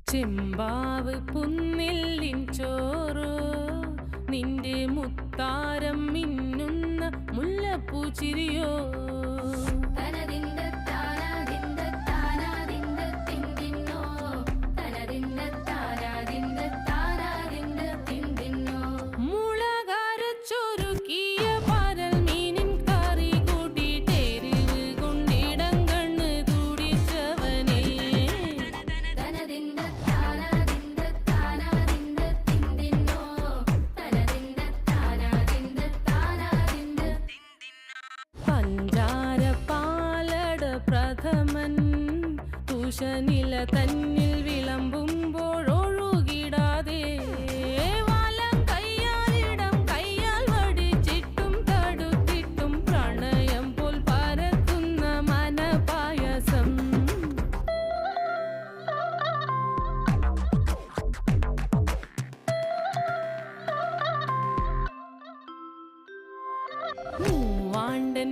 ചെമ്പാവ് പുന്നില്ലിൻ ചോറോ നിന്റെ മുത്താരം മിന്നുന്ന മുല്ലപ്പൂച്ചിരിയോ പ്രഥമൻ തുഷനില തന്നിൽ വിളമ്പുമ്പോഴൊഴുകിടാതെ വലം കയ്യാലിടം കയ്യാൽ വടിച്ചിട്ടും തടുത്തിട്ടും പ്രണയം പോൽ പരക്കുന്ന മനപായസം മൂവാണ്ടൻ